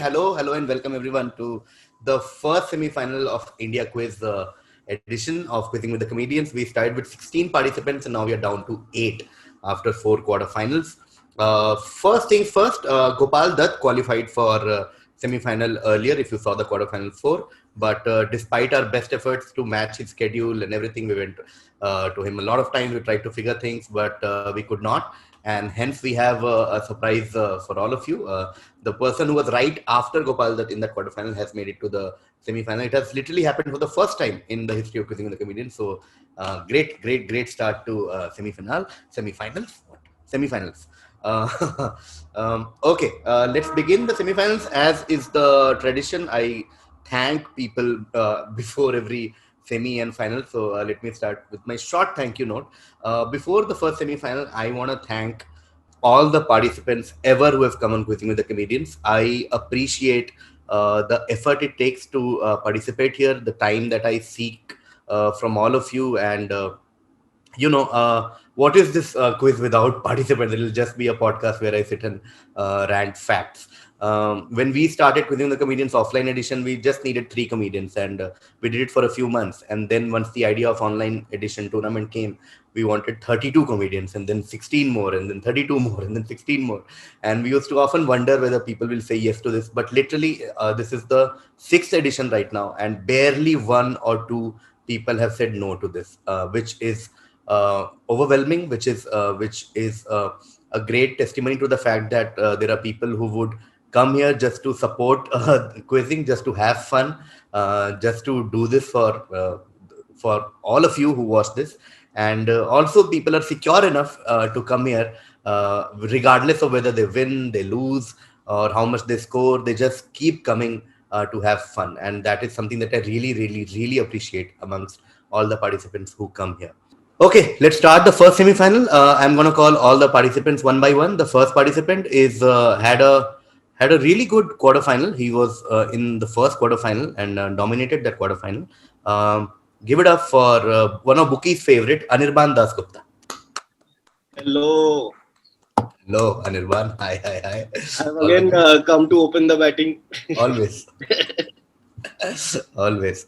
hello, and welcome everyone to the first semi-final of India Quiz edition of Quizzing with the Comedians. We started with 16 participants, and now we are down to 8 after 4 quarterfinals. First things first, Gopal Dutt qualified for semi-final earlier. If you saw the quarterfinal 4, but despite our best efforts to match his schedule and everything, we went to him a lot of times. We tried to figure things, but we could not. And hence we have a surprise for all of you. The person who was right after Gopal Dutt in that quarterfinal has made it to the semi-final. It has literally happened for the first time in the history of Quizzing with the Comedians. So great start to semi-finals. Okay, let's begin the semi-finals. As is the tradition, I thank people before every semi and final. So let me start with my short thank you note. Before the first semi-final, I want to thank all the participants ever who have come on Quizzing with the Comedians. I appreciate the effort it takes to participate here, the time that I seek from all of you, and what is this quiz without participants? It will just be a podcast where I sit and rant facts. When we started Quizzing the Comedians offline edition, we just needed 3 comedians, and we did it for a few months. And then once the idea of online edition tournament came, we wanted 32 comedians, and then 16 more, and then 32 more, and then 16 more. And we used to often wonder whether people will say yes to this. But literally, this is the 6th edition right now, and barely 1 or 2 people have said no to this, which is overwhelming, which is a great testimony to the fact that there are people who would come here just to support quizzing, just to have fun, just to do this for all of you who watch this. And also people are secure enough to come here regardless of whether they win, they lose, or how much they score. They just keep coming to have fun, and that is something that I really appreciate amongst all the participants who come here. Okay, let's start the first semi-final. I'm going to call all the participants one by one. The first participant is had a really good quarterfinal. He was in the first quarterfinal and dominated that quarterfinal. Give it up for one of Bookie's favorite, Anirban Dasgupta. Hello. Hello, Anirban. Hi. I've again come to open the batting. Always. Always.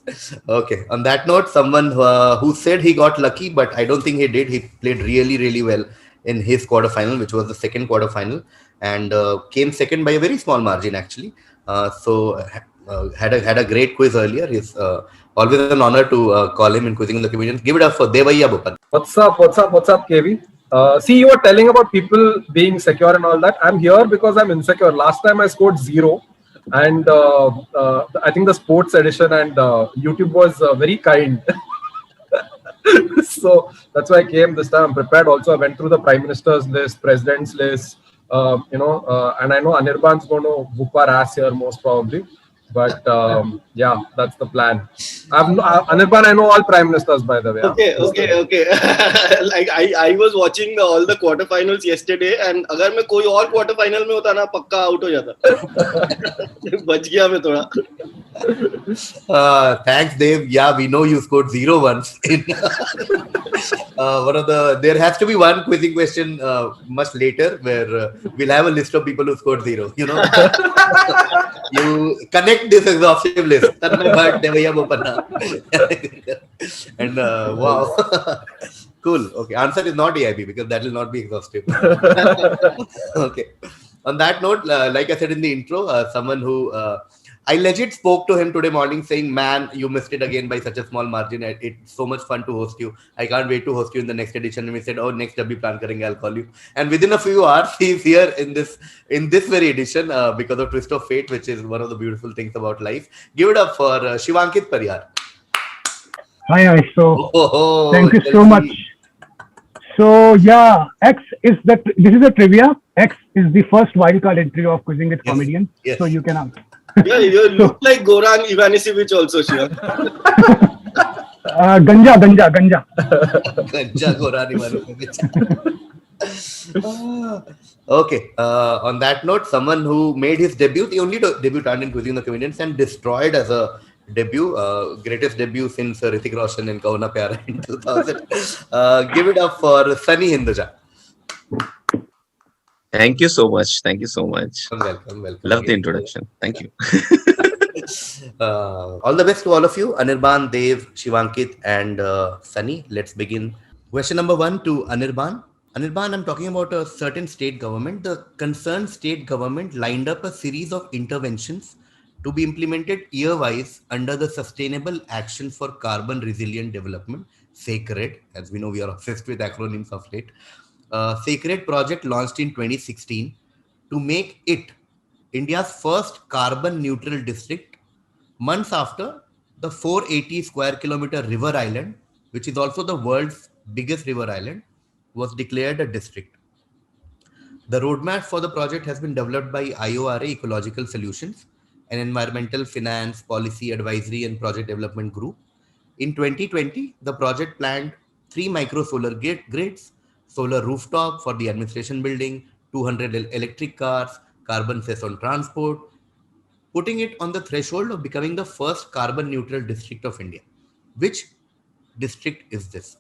Okay. On that note, someone who said he got lucky, but I don't think he did. He played really well in his quarterfinal, which was the second quarterfinal, and came second by a very small margin actually. Had a great quiz earlier. It's always an honor to call him in Quizzing in the Comedians. Give it up for Devaiya Bopan. What's up, KV? See, you were telling about people being secure and all that. I'm here because I'm insecure. Last time I scored 0. And I think the sports edition and YouTube was very kind. So that's why I came this time. I'm prepared. Also, I went through the Prime Minister's list, President's list, and I know Anirban's going to whoop our ass here most probably. But yeah, that's the plan. Anirban, I know all Prime Ministers, by the way. Okay. Like I was watching all the quarterfinals yesterday, and अगर मैं कोई और quarterfinal में होता ना पक्का out हो जाता. बच गया मैं थोड़ा. Thanks, Dev. Yeah, we know you scored 0 once. There has to be one quizzing question much later where we'll have a list of people who scored 0. You know, you connect this exhaustive list. And wow, cool. Okay, answer is not AIB because that will not be exhaustive. Okay. On that note, like I said in the intro, someone who I legit spoke to him today morning saying, man, you missed it again by such a small margin. It's so much fun to host you. I can't wait to host you in the next edition. And we said, oh, next W plan karenge, I'll call you. And within a few hours, he's here in this very edition because of twist of fate, which is one of the beautiful things about life. Give it up for Shivankit Pariyar. Hi. So thank you so much. So yeah, this is a trivia. X is the first wildcard entry of Quizzing with Comedians. Yes. So you can answer. Yeah, you look like Goran Ivanisevic also, Shiva. Ganja. Ganja Goran Ivanisevic. Okay. On that note, someone who made his debut, the only debutant in Quizzing the Comedians, and destroyed as a debut, greatest debut since Hrithik Roshan in Kauna Pyara in 2000. Give it up for Sunny Hinduja. Thank you so much. Thank you so much. Welcome. Love the introduction. Thank you. All the best to all of you, Anirban, Dev, Shivankit, and Sunny. Let's begin. Question number 1 to Anirban. Anirban, I'm talking about a certain state government. The concerned state government lined up a series of interventions to be implemented year-wise under the Sustainable Action for Carbon Resilient Development, SACRED. As we know, we are obsessed with acronyms of late. SACRED project launched in 2016 to make it India's first carbon neutral district months after the 480 square kilometer river island, which is also the world's biggest river island, was declared a district. The roadmap for the project has been developed by IORA Ecological Solutions, an environmental finance, policy advisory, and project development group. In 2020, the project planned 3 micro solar grids, solar rooftop for the administration building, 200 electric cars, carbon cess on transport, putting it on the threshold of becoming the first carbon neutral district of India. Which district is this?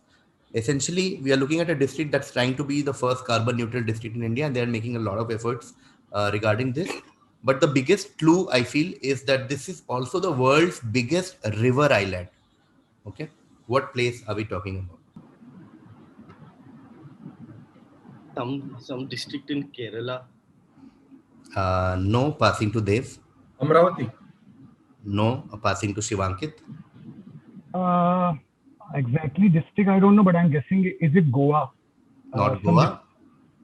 Essentially, we are looking at a district that's trying to be the first carbon neutral district in India, and they are making a lot of efforts regarding this. But the biggest clue I feel is that this is also the world's biggest river island. Okay, what place are we talking about? Some district in Kerala. No, passing to Dev. Amravati. No, passing to Shivankit. Exactly district I don't know, but I'm guessing, is it Goa? Not Goa.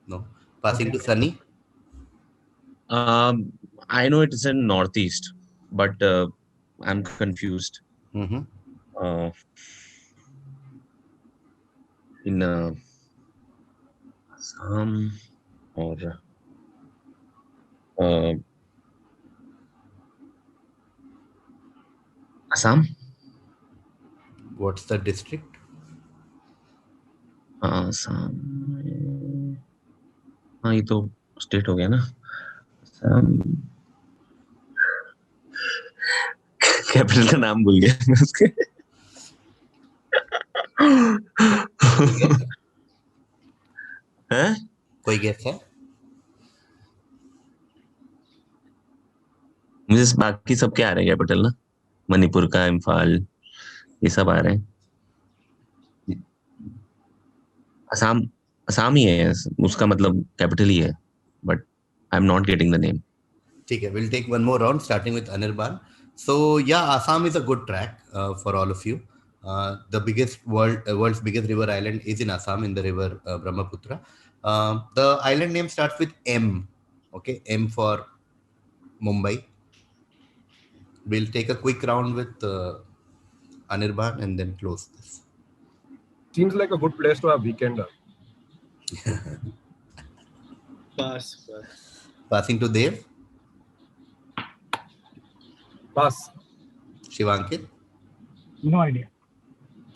No, passing to Sunny. I know it is in Northeast, but I'm confused. Mm-hmm. In Assam or Assam? What's the district? Assam. हाँ ये तो state हो गया ना. Assam. Capital का नाम भूल गया मैं उसके. हैं? कोई गेस है? मुझे बाकी सब क्या आ रहे हैं कैपिटल ना. मणिपुर का, इम्फाल, ये सब आ रहे हैं. असम ही है, उसका मतलब कैपिटल ही है, but I am not getting the name. ठीक है, we'll take one more round starting with Anirban. So yeah, Assam is a good track for all of you. The world's biggest river island is in Assam, in the river Brahmaputra. The island name starts with M. Okay, M for Mumbai. We'll take a quick round with Anirban and then close this. Seems like a good place to have weekender. Pass. Passing to Dev. Pass. Shivankit. No idea.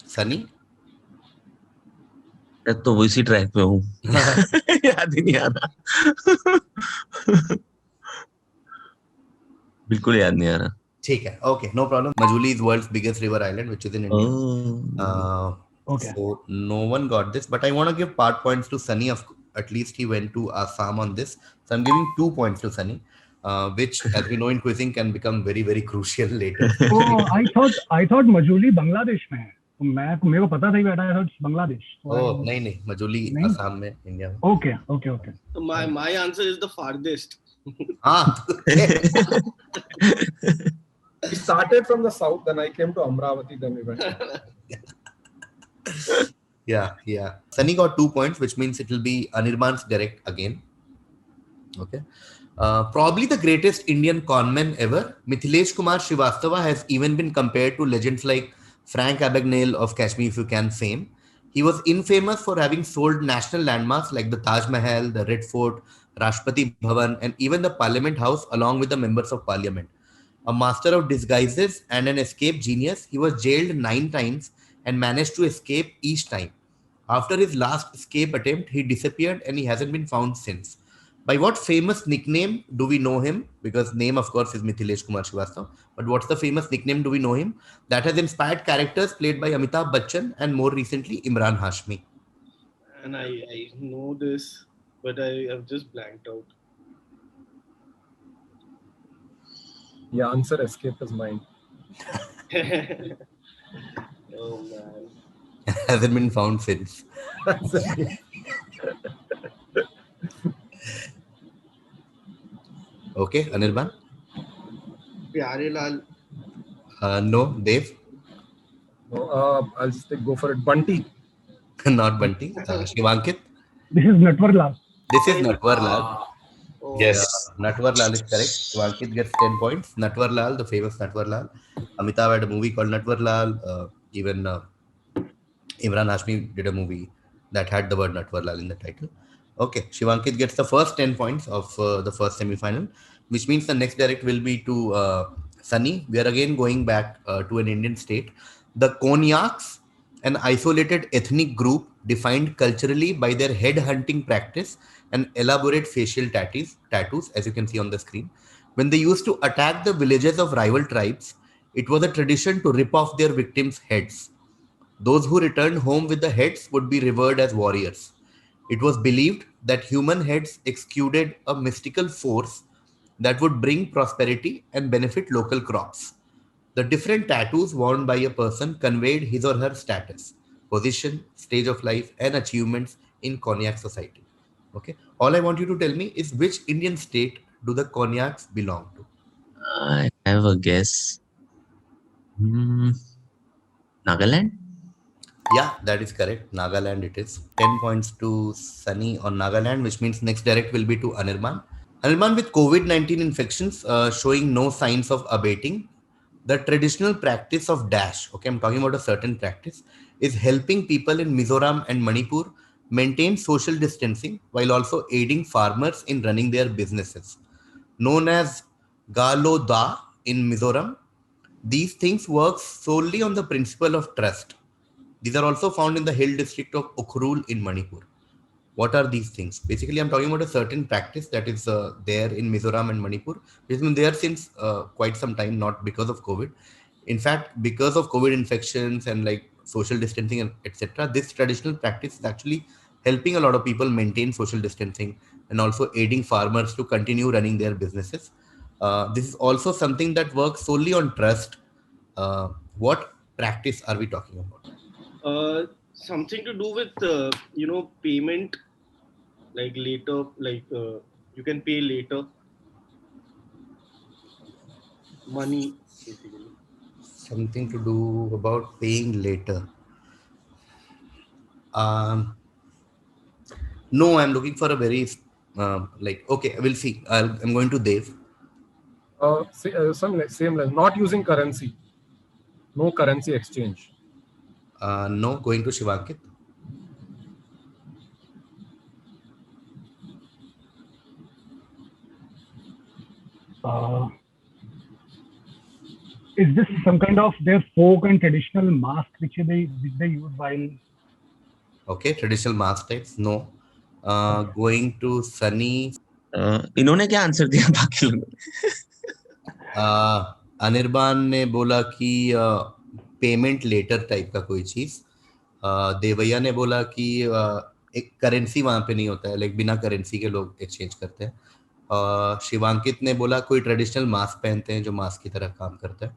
Sunny. तो वो इसी track पे हूँ. याद ही नहीं आ रहा. बिल्कुल याद नहीं आ रहा. ठीक है, okay, no problem. Majuli is world's biggest river island, which is in India. Okay. So no one got this, but I want to give part points to Sunny. At least he went to Assam on this. So I'm giving 2 points to Sunny, which, as we know in quizzing, can become very, very crucial later. Oh, I thought Majuli Bangladesh में है. मेरे को पता था ही बेटा, I thought Bangladesh. Oh, नहीं, Majuli Assam में, India में. Okay. So my answer is the farthest. हाँ. We started from the south, then I came to Amravati, then we went. Yeah. Sunny got 2 points, which means it will be Anirban's direct again. Okay. Probably the greatest Indian conman ever, Mithilesh Kumar Srivastava has even been compared to legends like Frank Abagnale of Catch Me If You Can fame. He was infamous for having sold national landmarks like the Taj Mahal, the Red Fort, Rashtrapati Bhavan, and even the Parliament House along with the members of Parliament. A master of disguises and an escape genius, he was jailed 9 times and managed to escape each time. After his last escape attempt, he disappeared and he hasn't been found since. By what famous nickname do we know him? Because name, of course, is Mithilesh Kumar Srivastava. But what's the famous nickname do we know him? That has inspired characters played by Amitabh Bachchan and more recently Imran Hashmi. And I know this. but I have just blanked out. Yeah, answer escaped his mind. Oh man. Hasn't been found since. Okay, Anirban? Pyare Lal. No, Dev? No, I'll just go for it. Bunty. Not Bunty. Shivankit? This is Natwarlal. This is Natwar Lal. Oh. Yes. Natwar Lal is correct. Shivankit gets 10 points. Natwar Lal, the famous Natwar Lal. Amitabh had a movie called Natwar Lal. Even Imran Hashmi did a movie that had the word Natwar Lal in the title. Okay, Shivankit gets the first 10 points of the first semi-final, which means the next direct will be to Sunny. We are again going back to an Indian state. The Konyaks, an isolated ethnic group defined culturally by their head hunting practice and elaborate facial tattoos, as you can see on the screen. When they used to attack the villages of rival tribes, it was a tradition to rip off their victims' heads. Those who returned home with the heads would be revered as warriors. It was believed that human heads exuded a mystical force that would bring prosperity and benefit local crops. The different tattoos worn by a person conveyed his or her status, position, stage of life, and achievements in Konyak society. Okay. All I want you to tell me is which Indian state do the Konyaks belong to? I have a guess. Nagaland? Yeah, that is correct. Nagaland it is. 10 points to Sunny on Nagaland, which means next direct will be to Anirban. Anirban, with COVID-19 infections showing no signs of abating, the traditional practice of dash, okay, I'm talking about a certain practice, is helping people in Mizoram and Manipur maintain social distancing while also aiding farmers in running their businesses. Known as Galo Da in Mizoram, these things work solely on the principle of trust. These are also found in the hill district of Ukhrul in Manipur. What are these things? Basically, I'm talking about a certain practice that is there in Mizoram and Manipur, which has been there since quite some time, not because of COVID. In fact, because of COVID infections and like social distancing and etc., this traditional practice is actually helping a lot of people maintain social distancing and also aiding farmers to continue running their businesses. This is also something that works solely on trust. What practice are we talking about? Something to do with payment, like later, like you can pay later. Money, basically. Something to do about paying later. No, I'm looking for a very okay, we'll see. I'm going to Dev. Same line. Not using currency. No currency exchange. No, going to Shivankit. Is this some kind of their folk and traditional mask which they use while? Okay, traditional mask types. No. Going to Sunny. इन्होंने क्या answer दिया बाकी लोगों ने? अनिर्बान ने बोला कि payment letter type का कोई चीज. देवैया ने बोला कि एक करेंसी वहां पे नहीं होता है, लाइक बिना करेंसी के लोग एक्सचेंज करते हैं. शिवांकित ने बोला कोई ट्रेडिशनल मास्क पहनते हैं जो मास्क की तरह काम करता है.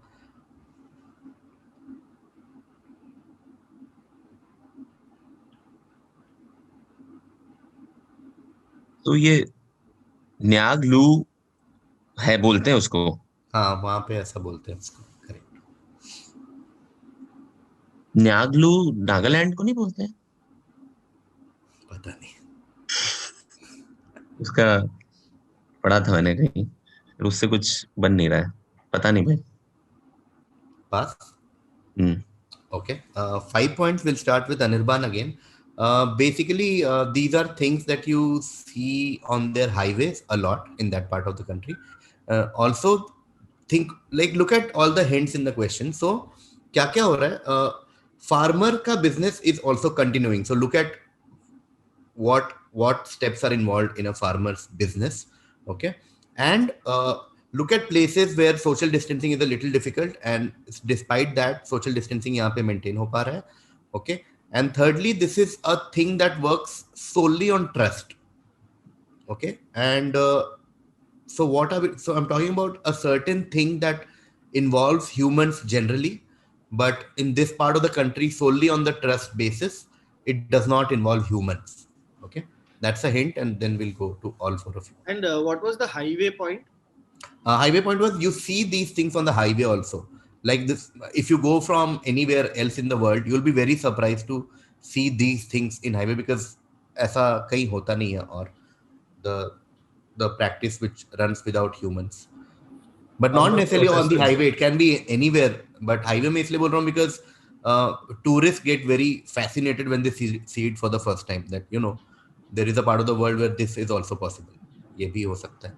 तो ये न्यागलू है बोलते हैं उसको. हाँ, वहां पे ऐसा बोलते हैं उसको. करेक्ट. न्यागलू नागालैंड को नहीं बोलते हैं? पता नहीं. उसका पढ़ा था मैंने कहीं, उससे कुछ बन नहीं रहा है. पता नहीं भाई. Pass. Okay. 5 points. We'll start with Anirban again. Basically, these are things that you see on their highways a lot in that part of the country. Also, look at all the hints in the question. So, क्या हो रहा है? Farmer का business is also continuing. So, look at what steps are involved in a farmer's business. Okay. And look at places where social distancing is a little difficult, and despite that, social distancing यहाँ पे maintain हो पा रहा है. Okay. And thirdly, this is a thing that works solely on trust. Okay, and so what are we? So I'm talking about a certain thing that involves humans generally, but in this part of the country, solely on the trust basis, it does not involve humans. Okay, that's a hint, and then we'll go to all four of you. And what was the highway point? Highway point was you see these things on the highway also. Like this, if you go from anywhere else in the world, you'll be very surprised to see these things in highway because ऐसा कहीं होता नहीं है और the practice which runs without humans. But not necessarily on the highway. It can be anywhere. But highway में इसलिए बोल रहा हूँ because tourists get very fascinated when they see it for the first time. That there is a part of the world where this is also possible. ये भी हो सकता है.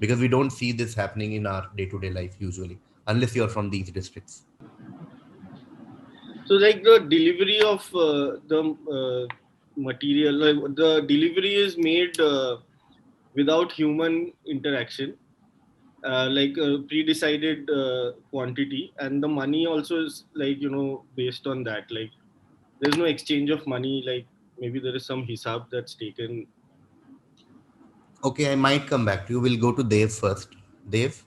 Because we don't see this happening in our day-to-day life usually, unless you're from these districts. So like the delivery of the material, like the delivery is made without human interaction, like a pre-decided quantity, and the money also is like based on that. Like there's no exchange of money. Like maybe there is some hisab that's taken. Okay, I might come back to you. We'll go to Dev first. Dev?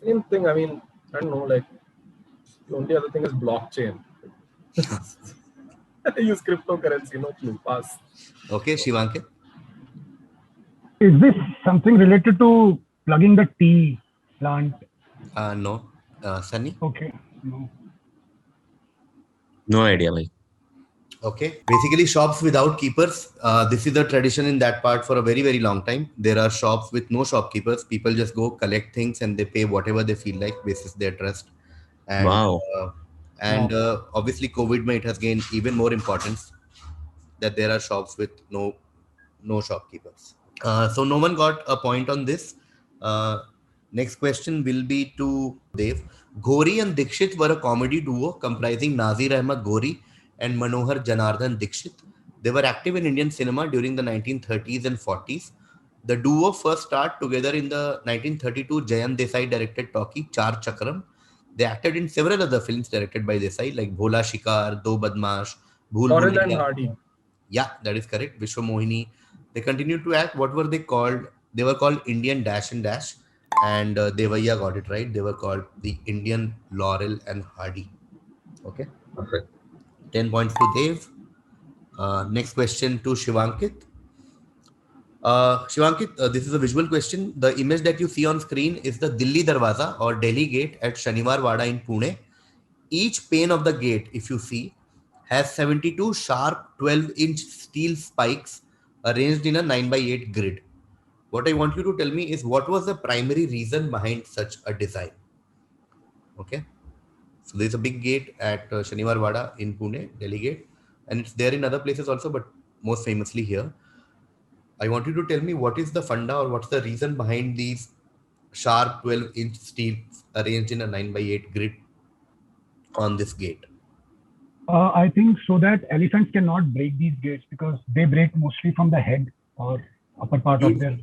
Same thing. I mean, I don't know. Like the only other thing is blockchain. Use cryptocurrency, no clue. Pass. Okay, Shivankit? Is this something related to plugging the tea plant? No. Sunny? Okay. No. No idea, bhai. Okay. Basically, shops without keepers. This is a tradition in that part for a very, very long time. There are shops with no shopkeepers. People just go collect things and they pay whatever they feel like basis their trust. And, Wow. Obviously, COVID it has gained even more importance that there are shops with no shopkeepers. So no one got a point on this. Next question will be to Dev. Ghori and Dikshit were a comedy duo comprising Nazir Ahmed Ghori and Manohar Janardhan Dikshit. They were active in Indian cinema during the 1930s and 40s. The duo first starred together in the 1932 Jayant Desai directed talkie Char Chakram. They acted in several other films directed by Desai like Bhola Shikar, Do Badmash, Bhool Laurel and Bhulaiya. Hardy. Yeah, that is correct. Vishwa Mohini. They continued to act. What were they called? They were called Indian Dash and Dash. And Devaya got it right. They were called the Indian Laurel and Hardy. Okay. Perfect. 10 points to Dev. Next question to Shivankit. Shivankit, this is a visual question. The image that you see on screen is the Delhi Darwaza or Delhi Gate at Shaniwar Wada in Pune. Each pane of the gate, if you see, has 72 sharp 12-inch steel spikes arranged in a 9x8 grid. What I want you to tell me is what was the primary reason behind such a design? Okay. So there's a big gate at Shaniwar Wada in Pune, Delhi Gate, and it's there in other places also, but most famously here. I want you to tell me what is the funda or what's the reason behind these sharp 12-inch steel arranged in a 9x8 grid on this gate. I think so that elephants cannot break these gates because they break mostly from the head or upper part of their.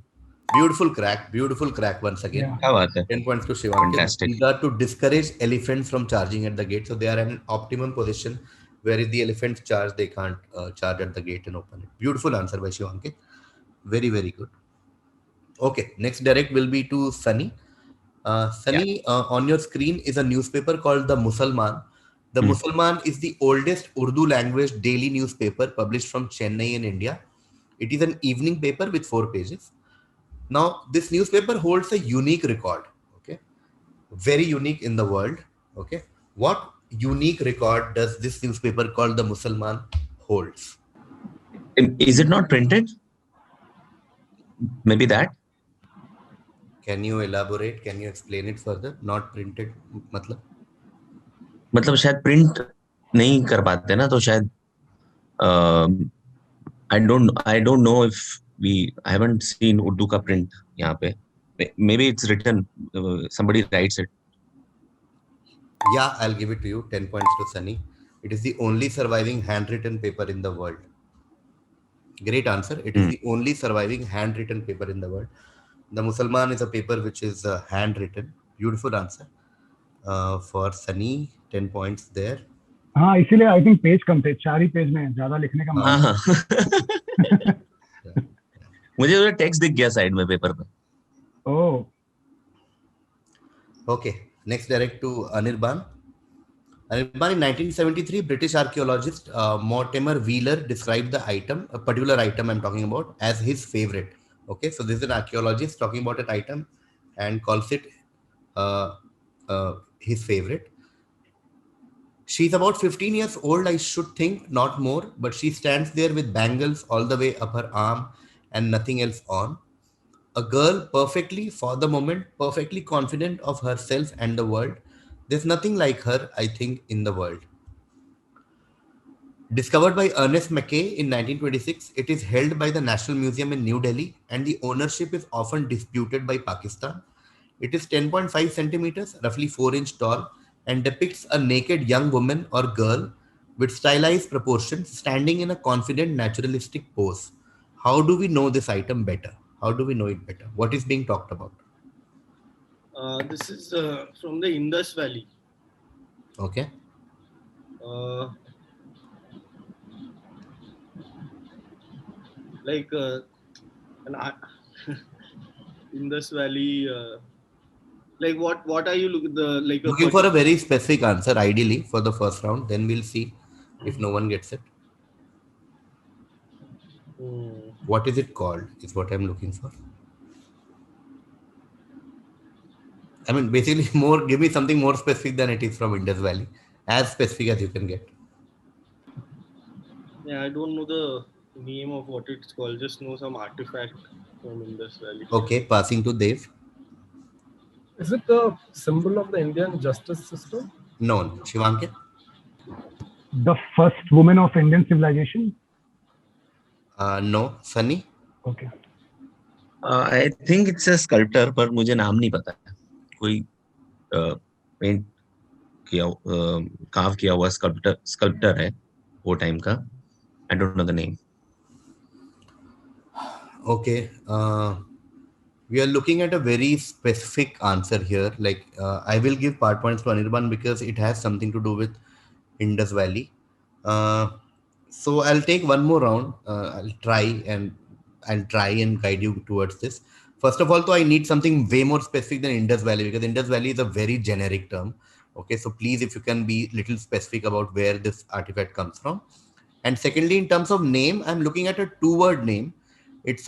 Beautiful crack once again. Yeah. क्या बात है? 10 points to Shivankit. Fantastic. These are to discourage elephants from charging at the gate. So they are in an optimum position where if the elephants charge, they can't charge at the gate and open it. Beautiful answer by Shivankit. Very, very good. Okay, next direct will be to Sunny. Sunny, on your screen is a newspaper called The Musalman. The Musalman is the oldest Urdu language daily newspaper published from Chennai in India. It is an evening paper with 4 pages. Now, this newspaper holds a unique record. Okay, very unique in the world. Okay, what unique record does this newspaper called The Musalman holds? Is it not printed? Maybe that. Can you elaborate? Can you explain it further? Not printed, मतलब शायद print नहीं कर पाते ना तो शायद I don't know if I haven't seen Urdu का print यहाँ पे. Maybe it's written. Somebody writes it. Yeah, I'll give it to you. 10 points to Sunny. It is the only surviving handwritten paper in the world. Great answer. It is the only surviving handwritten paper in the world. The Musalman is a paper which is handwritten. Beautiful answer. For Sunny, 10 points there. हाँ इसीलिए I think page कम थे 4 ही page में ज्यादा लिखने का हाँ मुझे text दिख गया साइड में पेपर पे. Oh, Okay, next direct to Anirban. Anirban, in 1973, British archaeologist Mortimer Wheeler described the item, a particular item I'm talking about, as his favorite. Okay, so this is an archaeologist talking about an item and calls it his favorite. She's about 15 years old, I should think, not more, but she stands there with bangles all the way up her arm and nothing else on. A girl perfectly, for the moment, perfectly confident of herself and the world. There's nothing like her, I think, in the world. Discovered by Ernest Mackay in 1926, it is held by the National Museum in New Delhi and the ownership is often disputed by Pakistan. It is 10.5 centimeters, roughly 4-inch tall, and depicts a naked young woman or girl with stylized proportions standing in a confident naturalistic pose. How do we know this item better? How do we know it better? What is being talked about? This is from the Indus Valley. Okay. Like Indus Valley. Like what are you Looking for a very specific answer, ideally, for the first round. Then we'll see if no one gets it. What is it called? Is what I'm looking for. I mean, basically, give me something more specific than it is from Indus Valley. As specific as you can get. Yeah, I don't know the name of what it's called. Just know some artifact from Indus Valley. Okay, passing to Dev. Is it the symbol of the Indian justice system? No. Shivankit? the first woman of Indian civilization? No. Sunny? Okay. I think it's a sculptor, पर मुझे नाम नहीं पता है. कोई paint किया curve किया हुआ स्कल्प्टर है वो टाइम का. I don't know the name. Okay. We are looking at a very specific answer here. Like, I will give part points to Anirban because it has something to do with Indus Valley. So I'll take one more round. I'll try and guide you towards this. First of all, though, I need something way more specific than Indus Valley because Indus Valley is a very generic term. Okay, so please, if you can be little specific about where this artifact comes from. And secondly, in terms of name, I'm looking at a 2-word name. It's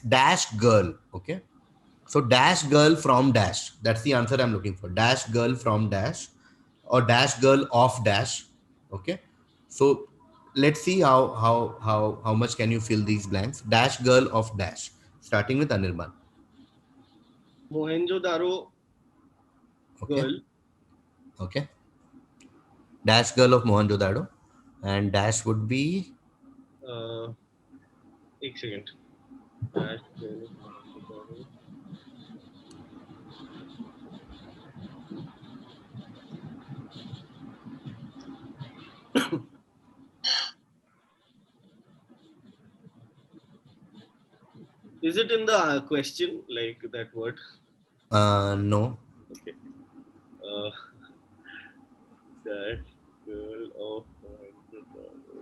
dash girl. Okay, so dash girl from dash. That's the answer I'm looking for. Dash girl from dash, or dash girl of dash. Okay, so let's see how much can you fill these blanks. Dash girl of dash. Starting with Anirban. Mohenjo-daro girl. Okay. Dash girl of Mohenjo-daro, and dash would be. एक second. Dash girl of Mohenjo-daro. Is it in the question, like that word? No. Okay. That girl of Mohenjo-daro.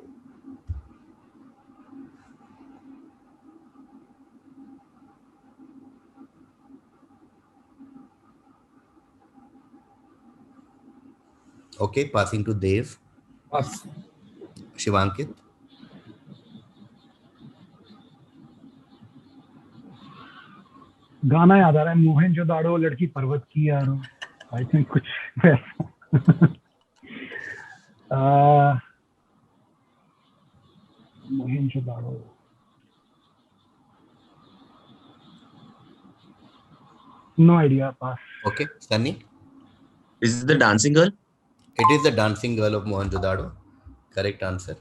Okay, passing to Dev. Pass. Shivankit. गाना याद आ रहा है, मोहनजोदाड़ो लड़की पर्वत की यारो. I think कुछ वैसा. Mohenjodaro. No idea. Pass. Okay, Sunny. Is it the dancing girl? It is the dancing girl of Mohenjo-daro. Correct answer.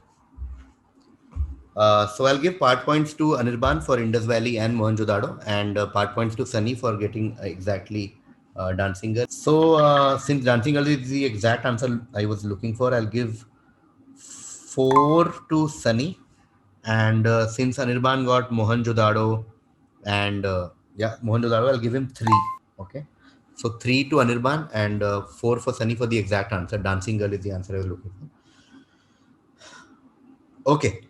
So I'll give part points to Anirban for Indus Valley and Mohenjo-daro, and part points to Sunny for getting exactly dancing girl. So since dancing girl is the exact answer I was looking for, I'll give 4 to Sunny, and since Anirban got Mohenjo-daro and Mohenjo-daro, I'll give him 3. Okay, so 3 to Anirban and 4 for Sunny for the exact answer. Dancing girl is the answer I was looking for. Okay,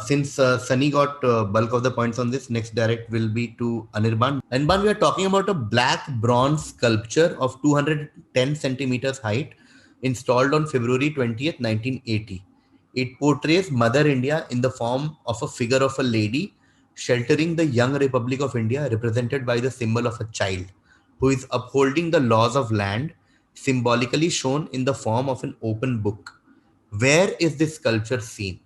since Sunny got bulk of the points on this, next direct will be to Anirban. Anirban, we are talking about a black bronze sculpture of 210 centimeters height installed on February 20th, 1980. It portrays Mother India in the form of a figure of a lady sheltering the young Republic of India, represented by the symbol of a child who is upholding the laws of land, symbolically shown in the form of an open book. Where is this sculpture seen?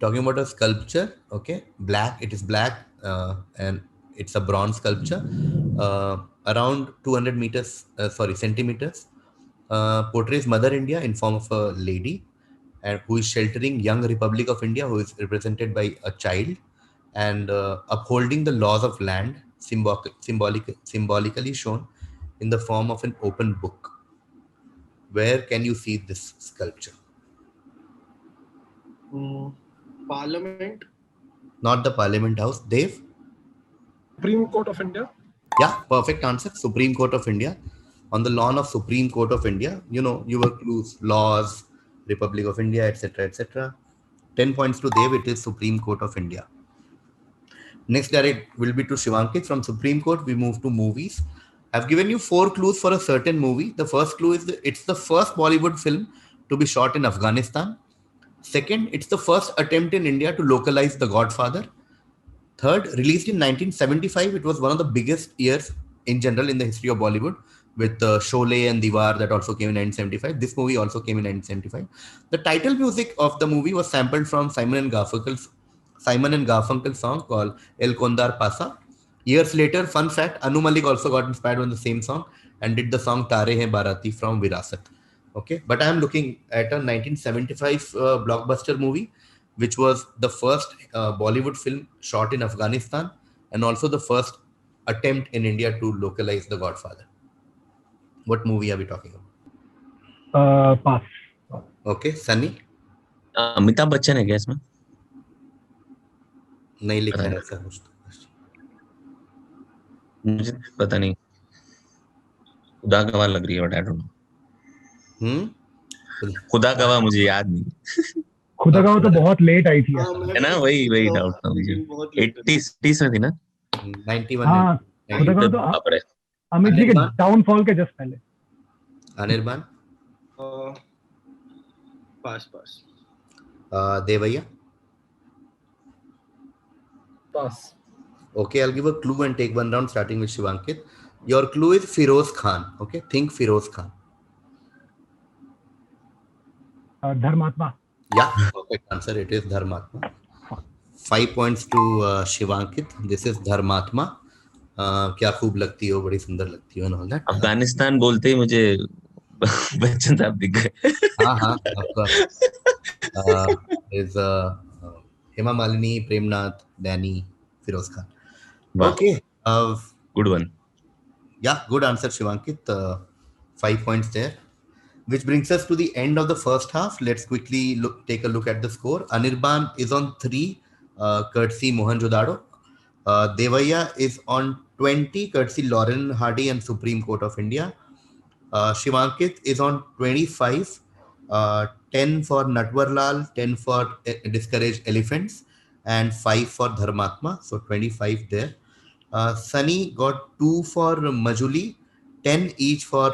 Talking about a sculpture, okay, black, it is black, and it's a bronze sculpture, around 200 meters, centimeters, portrays Mother India in form of a lady and who is sheltering young Republic of India, who is represented by a child, and upholding the laws of land, symbolically shown in the form of an open book. Where can you see this sculpture? Parliament. Not the Parliament House. Dave? Supreme Court of India. Yeah, perfect answer. Supreme Court of India. On the lawn of Supreme Court of India, your clues, laws, Republic of India, etc., etc. 10 points to Dev. It is Supreme Court of India. Next direct will be to Shivankit. From Supreme Court, we move to movies. I've given you 4 clues for a certain movie. The first clue is it's the first Bollywood film to be shot in Afghanistan. Second, it's the first attempt in India to localize The Godfather. Third, released in 1975, it was one of the biggest years in general in the history of Bollywood, with Sholay and Diwar that also came in 1975. This movie also came in 1975. The title music of the movie was sampled from Simon and Garfunkel's song called El Kondar Pasa. Years later, fun fact, Anu Malik also got inspired on the same song and did the song Tare Hain Barati from Virasat. Okay, but I am looking at a 1975 blockbuster movie, which was the first Bollywood film shot in Afghanistan and also the first attempt in India to localize The Godfather. What movie are we talking about? Pass. Okay, Sunny? Amitabh Bachchan है क्या इसमें? नहीं लिखा है ऐसा कुछ. मुझे पता नहीं. खुदा गवाह लग रही है, बट आई डोंट नो. खुदा गवाह मुझे याद नहीं. खुदा गवाह तो बहुत लेट आई थी, है ना? वही डाउट था मुझे. 80s में थी ना? 91. हाँ, खुदा गवाह तो अमित जी के डाउनफॉल के जस्ट पहले. अनिर्बान? पास. Devaya? Pass. Okay, I'll give a clue and take one round starting with Shivankit. Your clue is Firoz Khan. Okay, think Firoz Khan. धर्मात्मा. Yeah, perfect answer. It is Dharmatma. 5 points to Shivankit. This is Dharmatma. क्या खूब लगती हो, बड़ी सुंदर लगती हो and all that. Afghanistan बोलते ही मुझे बच्चन साहब दिख गए. हाँ, of course. Is Hema Malini, Premnath, Danny, Firoz Khan. Wow. Okay. Good one. Yeah, good answer, Shivankit. 5 points there. Which brings us to the end of the first half. Let's quickly take a look at the score. Anirban is on 3, courtesy Mohenjo-daro. Devaya is on 20, courtesy Lauren Hardy and Supreme Court of India. Shivankit is on 25, 10 for Natwarlal, 10 for Discourage Elephants, and 5 for Dharmatma. So 25 there. Sunny got 2 for Majuli, 10 each for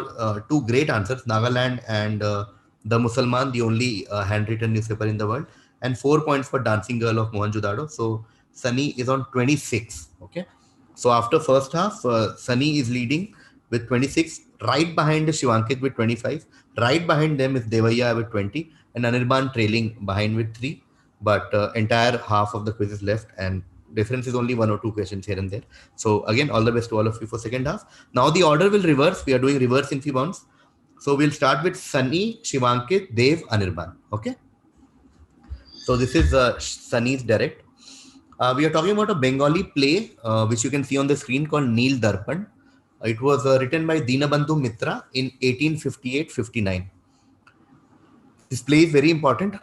2 great answers, Nagaland and The Musalman, the only handwritten newspaper in the world, and 4 points for Dancing Girl of Mohenjo-daro. So Sunny is on 26. Okay. So after first half, Sunny is leading with 26, right behind Shivankit with 25. Right behind them is Devaya with 20, and Anirban trailing behind with 3. But entire half of the quiz is left, and difference is only 1 or 2 questions here and there. So again, all the best to all of you for second half. Now the order will reverse. We are doing reverse infi-bounds. So we'll start with Sunny, Shivankit, Dev, Anirban. Okay. So this is Sunny's direct. We are talking about a Bengali play, which you can see on the screen, called Neel Darpan. It was written by Dinabandhu Mitra in 1858-59. This play is very important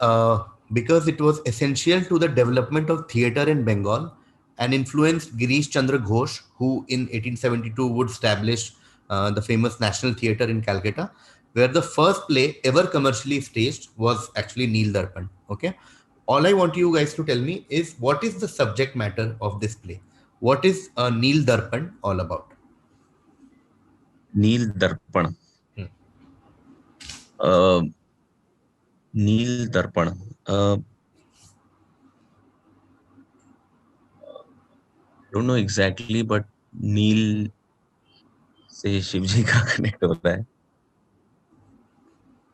because it was essential to the development of theatre in Bengal and influenced Girish Chandra Ghosh, who in 1872 would establish the famous National Theatre in Calcutta. where the first play ever commercially staged was actually Neel Darpan. Okay. All I want you guys to tell me is what is the subject matter of this play? What is Neel Darpan all about? नील दर्पण. Hmm. नील दर्पण. Don't know exactly, but नील से शिव जी का connect होता है.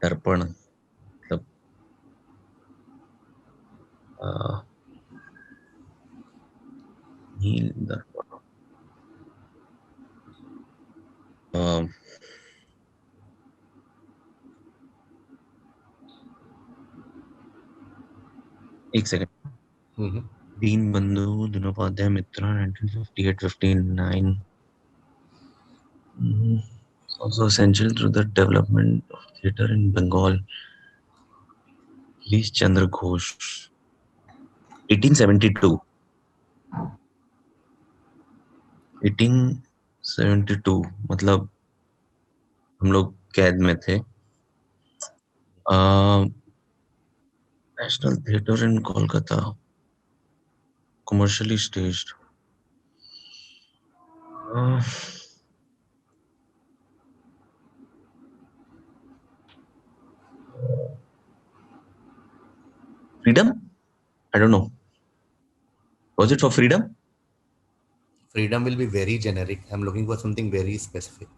दर्पण मतलब नील दर्पण. एक सेकंड. Mhm. दीन बंधु दीनोपाध्याय मित्रा 1958-59. Also essential to the development of theatre in Bengal. Girish Chandra Ghosh. 1872. 1872 मतलब हम लोग कैद में थे. National theatre in Kolkata. Commercially staged. Freedom? I don't know. Was it for freedom? Freedom will be very generic. I'm looking for something very specific.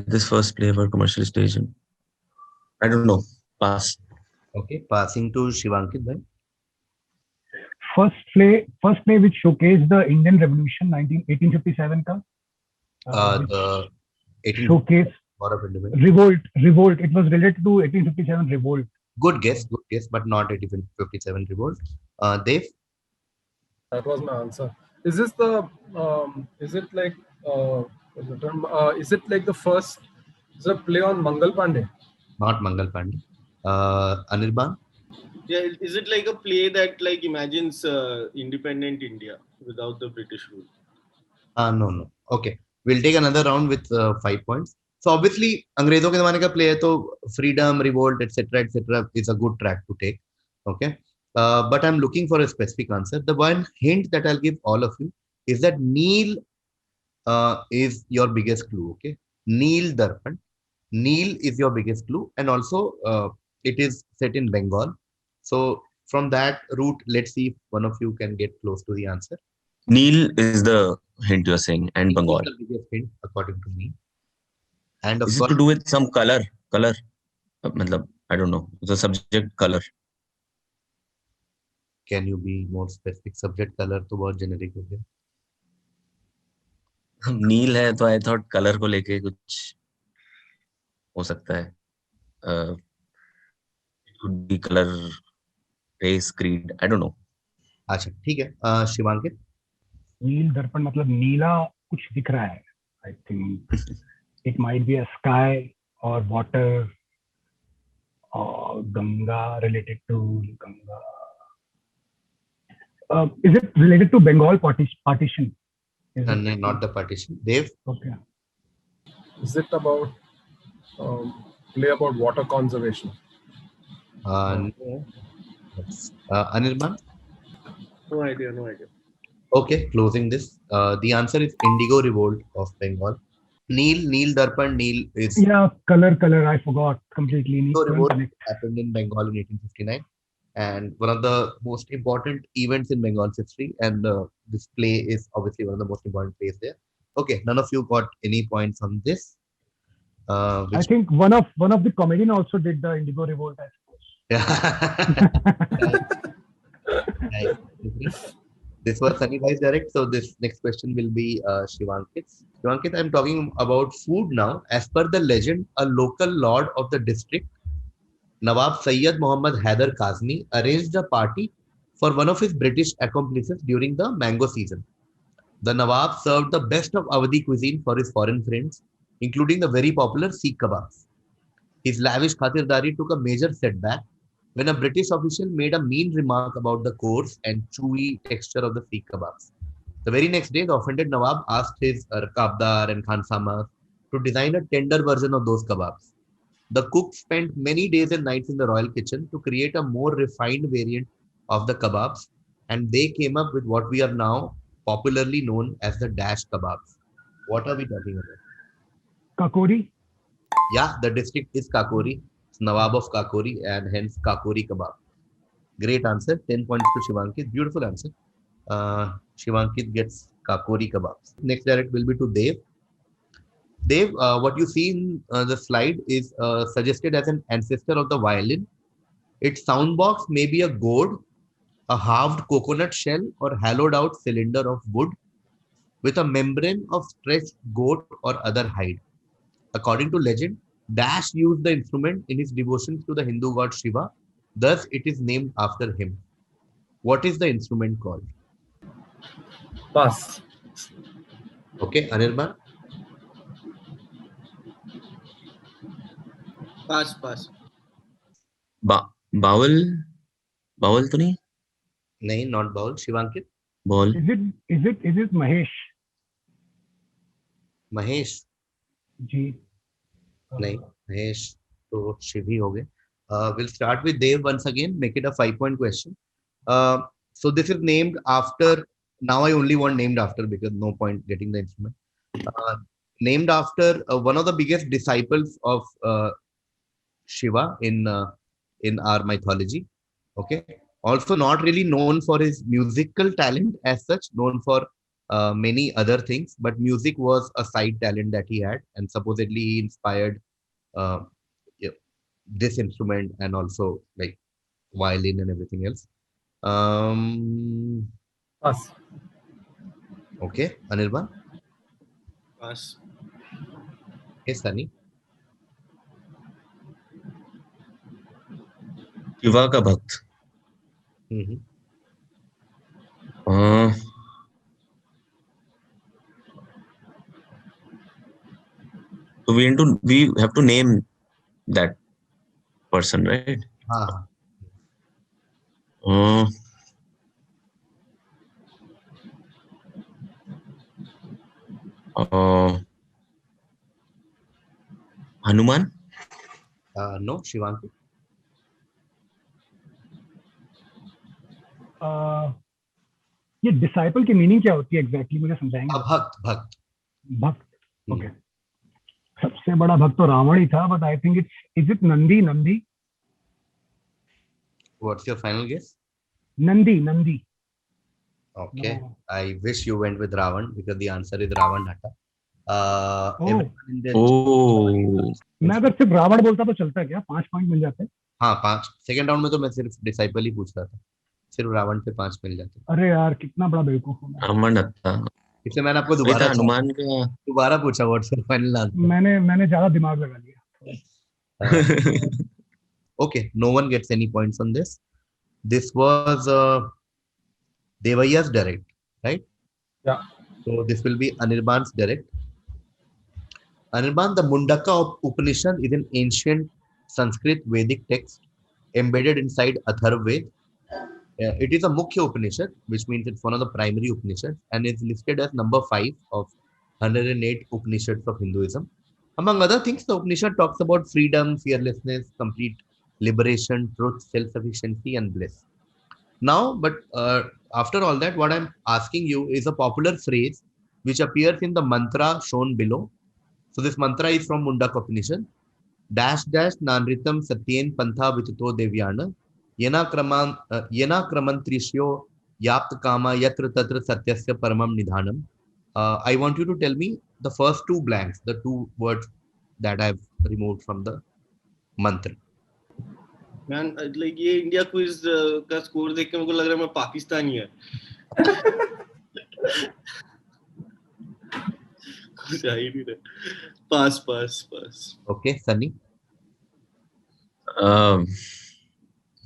This first play for commercial stage. I don't know. Pass. Okay, passing to Shivankit bhai. first play which showcased the Indian Revolution 1857 ka, which The 18 showcase War of Independence. revolt. It was related to 1857 revolt. Good guess, but not 1857 revolt. Dev, That was my answer. Is this the? Is it like? What's the term? Is it like the first? Is it a play on Mangal Pandey? not Mangal Pandey. Anirban, Yeah, is it like a play that like imagines independent India without the British rule? no. Okay, we'll take another round with 5 points. So obviously, अंग्रेजों के जमाने का play है तो freedom, revolt, etc. is a good track to take. Okay, but I'm looking for a specific answer. The one hint that I'll give all of you is that Neel is your biggest clue. Okay, Neel Darpan. Neel is your biggest clue, and also it is set in Bengal. So from that route, let's see if one of you can get close to the answer. Neel is the hint you're saying, and Neel is Bengal. the biggest hint according to me. And of Is it course, to do with some color? मतलब I don't know. The subject color. can you be more specific? Subject color तो बहुत generic हो गया. नील है तो I thought colour को लेके कुछ हो सकता है. It could be color, race, creed. I don't know. अच्छा ठीक है. शिवांकित. नील दर्पण मतलब नीला कुछ दिख रहा है. I think it might be a sky or water or Ganga, related to Ganga. Is it related to Bengal partition? Is it? No, not the partition. Dev. Okay. Is it about play about water conservation? No. Anirban. No idea. Okay, closing this. The answer is Indigo Revolt of Bengal. Neel Darpan. Neel is Yeah, color. I forgot completely. Indigo Revolt Connect. happened in Bengal in 1859, and one of the most important events in Bengal's history. And this play is obviously one of the most important plays there. Okay, none of you got any points on this. I Which think one of the comedian also did the Indigo Revolt, I suppose. Nice. This was Sunny Bhai's direct, so this next question will be Shivankit. Shivankit, I'm talking about food now. As per the legend, a local lord of the district, Nawab Sayyid Muhammad Haider Kazmi, arranged a party for one of his British accomplices during the mango season. The Nawab served the best of Awadhi cuisine for his foreign friends, including the very popular Sikh kebabs. His lavish khatirdari took a major setback when a British official made a mean remark about the coarse and chewy texture of the Sikh kebabs. The very next day, the offended Nawab asked his Rakabdar and Khansamas to design a tender version of those kebabs. The cook spent many days and nights in the royal kitchen to create a more refined variant of the kebabs, and they came up with what we are now popularly known as the dash kebabs. What are we talking about? Kakori. Yeah, the district is Kakori. It's Nawab of Kakori and hence Kakori kebab. Great answer. 10 points to Shivankit. Beautiful answer. Shivankit gets Kakori kebabs. Next direct will be to Dev. Dev, what you see in the slide is suggested as an ancestor of the violin. Its sound box may be a gourd, a halved coconut shell, or hollowed out cylinder of wood with a membrane of stretched goat or other hide. According to legend, Dash used the instrument in his devotions to the Hindu god Shiva. Thus, it is named after him. What is the instrument called? Pass. Okay, Anirban? Pass. Bawal Bawal तो नहीं नहीं, not Baul. Shivankit? Ball Is it Mahesh? Mahesh? जी. नहीं, Mahesh तो शिव ही हो गए. We'll start with Dev once again. Make it a 5-point question. So this is named after. Now I only want named after because no point getting the instrument. Named after one of the biggest disciples of Shiva in our mythology. Okay. Also not really known for his musical talent as such, known for many other things, but music was a side talent that he had, and supposedly he inspired uh, yeah, this instrument and also like violin and everything else. Pass. Okay, Anirban. Pass. Hey, Sunny. Shiva का भक्त Mm-hmm. So we have to name that person, right? हाँ. Hanuman No, Shivanki. ये disciple की meaning क्या होती है exactly, मुझे समझाएंगे? भक्त. ओके. सबसे बड़ा भक्त तो रावण ही था, but I think is it Nandi. What's your final guess? Nandi. Okay. No. I wish you went with Ravan because the answer is Ravan Hatta. Everyone in the मैं अगर सिर्फ रावण बोलता तो चलता क्या? 5 पॉइंट मिल जाते. हाँ, 5. सेकेंड राउंड में तो मैं सिर्फ डिसाइपल ही पूछ रहा था. सिर्फ रावण पे 5 मिल जाते. अरे यार कितना बड़ा बेवकूफ हूँ मैं. रावण था. इसलिए मैंने आपको हनुमान का दोबारा पूछा. What's your final answer? मैंने ज्यादा दिमाग लगा लिया. Okay, no one gets any points on this. This was Devayya's direct, right? Yeah. So this will be Anirban's direct. Anirban, the Mundaka Upanishad is an ancient Sanskrit Vedic text embedded inside Atharvaved. It is a Mukhya Upanishad, which means it's one of the primary Upanishads, and is listed as number 5 of 108 Upanishads of Hinduism. Among other things, the Upanishad talks about freedom, fearlessness, complete liberation, truth, self-sufficiency, and bliss. Now, but after all that, what I'm asking you is a popular phrase which appears in the mantra shown below. So this mantra is from Mundaka Upanishad. Dash nanritam satyen pantha vituto devyana yena kramantrisyo yapt kama yatra tatra satyasya paramam nidhanam. I want you to tell me the first 2 blanks, the 2 words that I've removed from the mantra. Man like ये India quiz का score देख के मुझे लग रहा है मैं पाकिस्तानी है. कुछ आ ही नहीं रहा. पास. Okay, Sunny.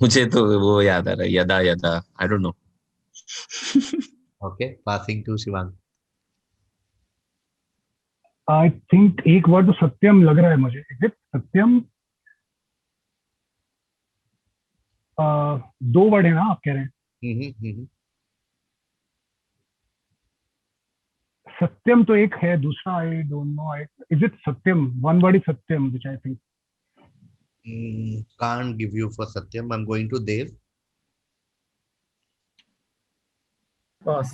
मुझे तो वो याद आ रहा है, यदा I don't know. Okay, passing to Shivang. I think एक वर्ड तो सत्यम लग रहा है मुझे. इज इट सत्यम? दो वर्ड है ना आप कह रहे हैं? हम्म। सत्यम तो एक है, दूसरा I don't know, I is it Satyam? One word is Satyam which I think. Can't give you for Satyam. I'm going to Dev. Pass.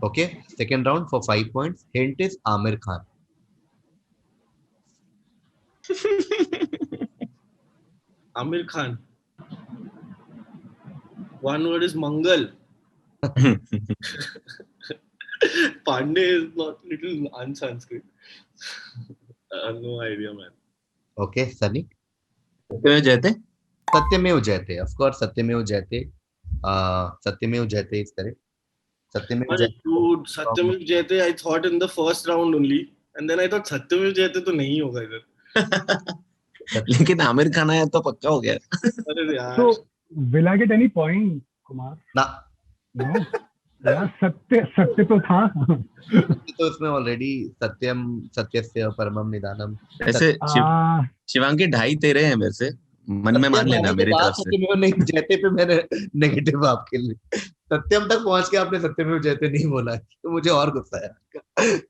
Okay, second round for 5 points. Hint is Amir Khan. Amir Khan. One word is Mangal. Pandey is not little un-Sanskrit. No idea, man. Okay, Sunny. जयते Satyamev Jayate. Of course, Satyamev Jayate. Satyamev Jayate is correct. Satyamev But Jayate. dude, Satyamil Jayate, I thought in the first round only. And then I thought Satyamil Jayate तो नहीं होगा इधर. लेकिन आमिर खान आया तो पक्का हो गया. अरे यार. So will I get any point, Kumar? ना, No. यार सत्य तो था. तो इसमें ऑलरेडी सत्यम सत्यस्य परमम निदानम. ऐसे आ, शिवांगी 2.5 तेरे हैं मेरे से, मन में मान लेना मेरी तरफ से. सत्यमेव नहीं जयते पे मैंने नेगेटिव आपके लिए. सत्यम तक पहुंच के आपने सत्यमेव जयते नहीं बोला है, तो मुझे और गुस्सा है.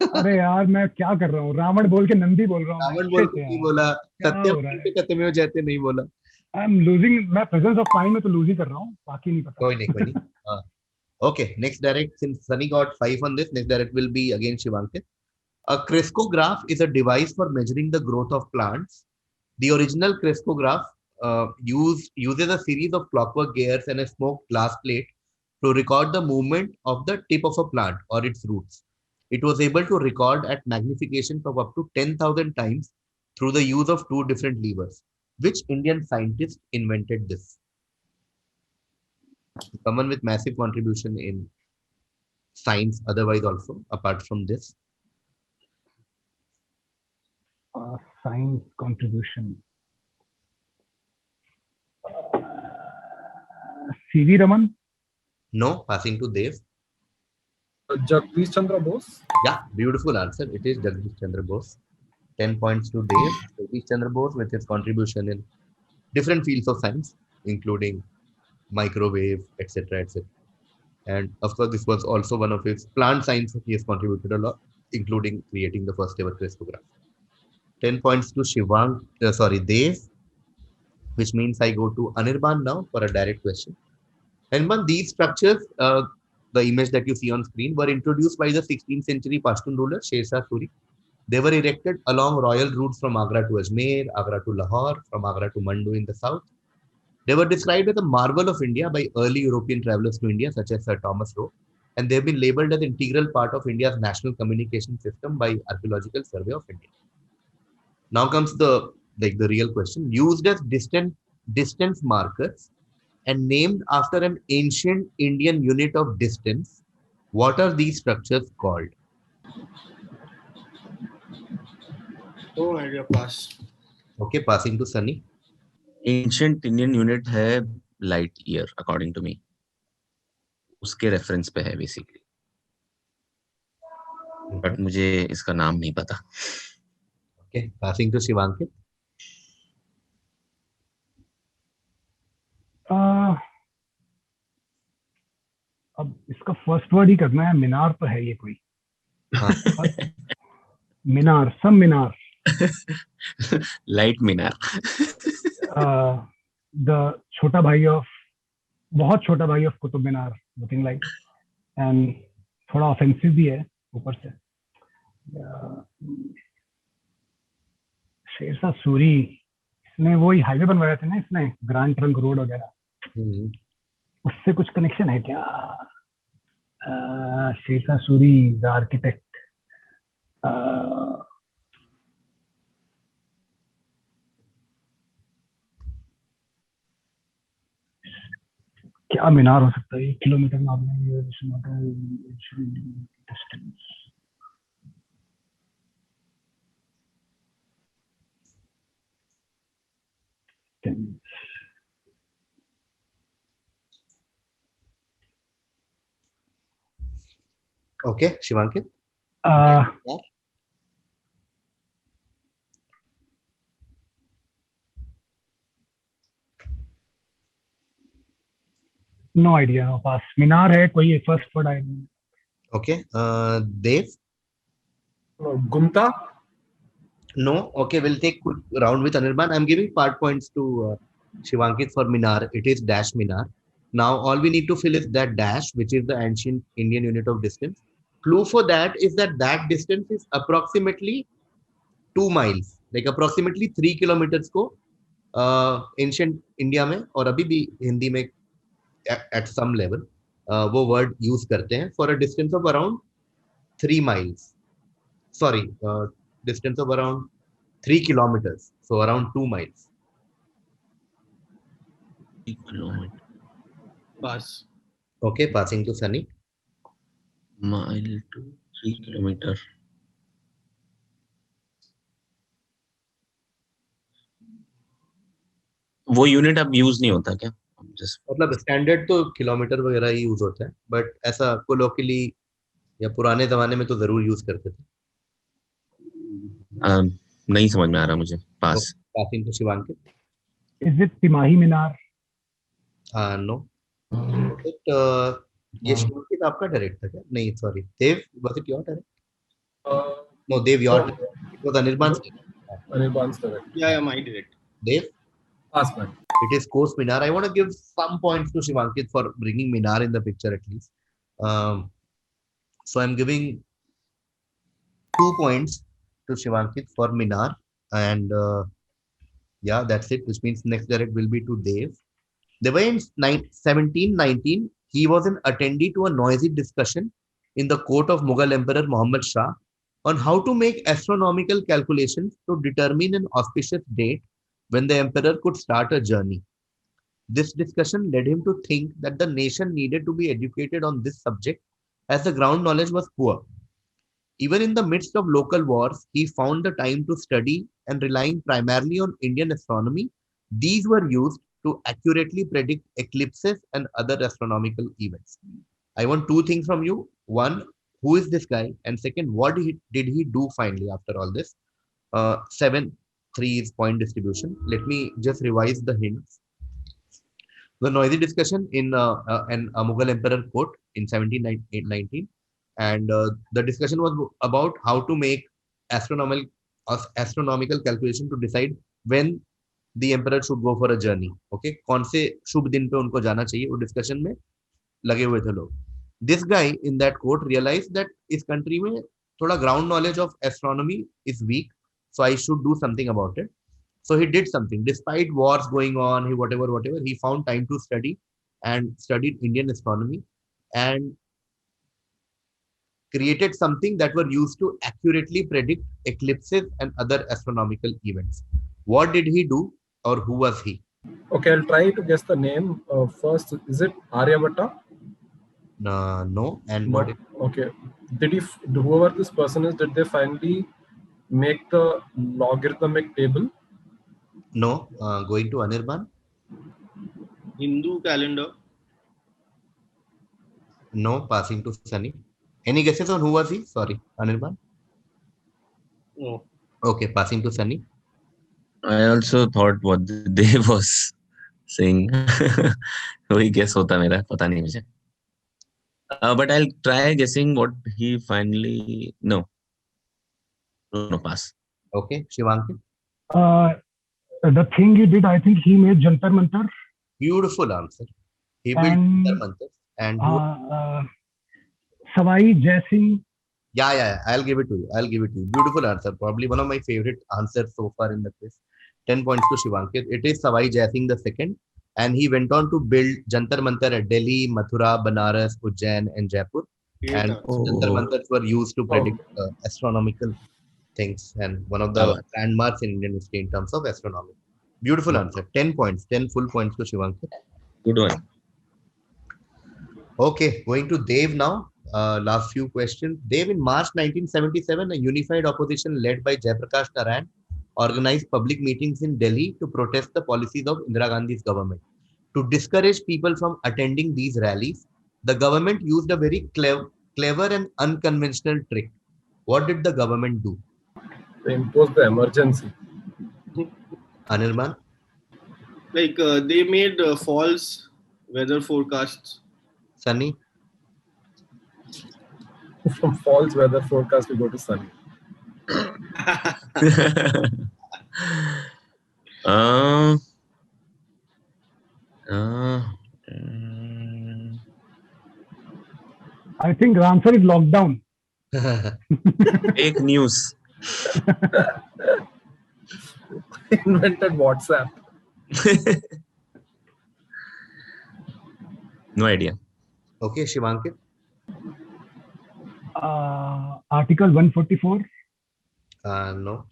अरे यार मैं क्या कर रहा हूँ, रावण बोल के नंदी बोल रहा हूँ. रावण बोल के नहीं बोला, सत्यम बोल के सत्यमेव जयते नहीं बोला. I am losing. मैं प्रेजेंस ऑफ माइंड में तो लूज ही कर रहा हूँ, बाकी नहीं पता. कोई नहीं. Okay, next direct, since Sunny got 5 on this, next direct will be again Shivankit. A crescograph is a device for measuring the growth of plants. The original crescograph uses a series of clockwork gears and a smoked glass plate to record the movement of the tip of a plant or its roots. It was able to record at magnifications of up to 10,000 times through the use of two different levers. Which Indian scientist invented this? Someone with massive contribution in science, otherwise also, apart from this. Science contribution. C.V. Raman? No, passing to Dev. Jagdish Chandra Bose. Yeah, beautiful answer. It is Jagdish Chandra Bose. 10 points to Dev. Jagdish Chandra Bose with his contribution in different fields of science, including microwave, etc., etc. And of course, this was also one of his plant science. He has contributed a lot, including creating the first ever crescograph. 10 points to Dev, which means I go to Anirban now for a direct question. Anirban, these structures, the image that you see on screen, were introduced by the 16th century Pashtun ruler Sher Shah Suri. They were erected along royal routes from Agra to Ajmer, Agra to Lahore, from Agra to Mandu in the south. They were described as a marvel of India by early European travelers to India, such as Sir Thomas Roe, and they have been labeled as an integral part of India's national communication system by Archaeological Survey of India. Now comes the real question. Used as distance markers and named after an ancient Indian unit of distance, what are these structures called? No idea, pass. Okay, passing to Sunny. Ancient Indian unit है light year according to me, उसके reference पे है basically, but मुझे इसका नाम नहीं पता. Okay, passing to Shivankit. अब इसका फर्स्ट वर्ड ही करना है. मीनार तो है ये कोई. मीनार, सम मीनार. Light Minar. द छोटा भाई ऑफ, बहुत छोटा भाई of Qutub Minar, looking like, and थोड़ा ऑफेंसिव भी है ऊपर से. शेरशाह सूरी, इसने वही हाईवे बनवाया था ना इसने, ग्रैंड ट्रंक रोड वगैरह, उससे कुछ कनेक्शन है क्या? Sher Shah Suri the architect. क्या मीनार हो सकता है? 1 kilometre distance. Okay, Shivankit. No idea, no pass. मीनार है कोई first word I. Okay. Dev? Gumta. No. Okay, we'll take quick round with Anirban. I'm giving part points to Shivankit for Minar. It is dash Minar. Now all we need to fill is that dash, which is the ancient Indian unit of distance. Clue for that is that distance is approximately 2 miles, like approximately 3 kilometers को ancient India में और अभी भी हिंदी में at some level वो word use करते हैं for a distance of around 3 miles. Sorry, distance of around 3 kilometers, so around 2 miles. 3 kilometer. Pass. Okay, passing to Sunny. Mile to 3 kilometer. वो यूनिट अब यूज नहीं होता क्या? मतलब स्टैंडर्ड तो किलोमीटर वगैरह ही यूज होता है, बट ऐसा कोलोकियली या पुराने जमाने में तो जरूर यूज करते थे. नहीं समझ में आ रहा मुझे. Pass. Passing to Shivankit. Is it Timahi Minar? No. ये शिवांकित आपका डायरेक्ट था क्या? नहीं, sorry. Dev, was it your direct? No, Dev, your it was Anirban's. Anirban's correct. Yeah, my direct. Dev? Pass, man. It is course Minar. I want to give some points to Shivankit for bringing Minar in the picture at least. So I'm giving 2 points to Shivankit for Minar, and yeah, that's it. Which means next direct will be to Dev. The way in 1719, he was an attendee to a noisy discussion in the court of Mughal Emperor Muhammad Shah on how to make astronomical calculations to determine an auspicious date when the emperor could start a journey. This discussion led him to think that the nation needed to be educated on this subject as the ground knowledge was poor. Even in the midst of local wars, he found the time to study, and relying primarily on Indian astronomy, these were used to accurately predict eclipses and other astronomical events. I want 2 things from you. One, who is this guy? And second, what did he do finally after all this? 7-3 is point distribution. Let me just revise the hints. The noisy discussion in a Mughal emperor court in 1719, and the discussion was about how to make astronomical calculation to decide when the emperor should go for a journey. Okay, कौन से शुभ दिन पे उनको जाना चाहिए, वो discussion में लगे हुए थे लोग. This guy in that court realized that इस country में थोड़ा ground knowledge of astronomy is weak, so I should do something about it. So he did something. Despite wars going on, whatever, he found time to study and studied Indian astronomy and created something that were used to accurately predict eclipses and other astronomical events. What did he do, or who was he? Okay, I'll try to guess the name first. Is it Aryabhatta? No. And No. what? Okay. Did he? Whoever this person is, did they finally make the logarithmic table? No. Going to Anirban? Hindu calendar. No. Passing to Sunny. Any guesses on who was he? Sorry, Anirban? No. Okay, passing to Sunny. I also thought what Dev was saying. वही guess होता मेरा, पता नहीं मुझे. But I'll try guessing what he finally. No, pass. Okay, Shivankit. The thing he did, I think he made Jantar Mantar. Beautiful answer. He built Jantar Mantar. And Savai Jai Singh. Yeah. I'll give it to you. Beautiful answer. Probably one of my favorite answers so far in the quiz. 10 points to Shivankit. It is Savai Jai Singh II, and he went on to build Jantar Mantar at Delhi, Mathura, Banaras, Ujjain, and Jaipur. And Jantar Mantars were used to predict astronomical things, and one of the landmarks in Indian history in terms of astronomy. Beautiful answer. 10 points. 10 full points to Shivankit. Good one. Okay, going to Dev now. Last few questions. Dev, in March 1977, a unified opposition led by Jayaprakash Narayan organized public meetings in Delhi to protest the policies of Indira Gandhi's government. To discourage people from attending these rallies, the government used a very clever and unconventional trick. What did the government do? They imposed the emergency. Anirban? Like they made false weather forecasts. Sunny. From false weather forecast, we go to sunny. uh, I think the answer is lockdown. fake news. Invented WhatsApp. No idea. Okay, Shivankit. Article 144. No.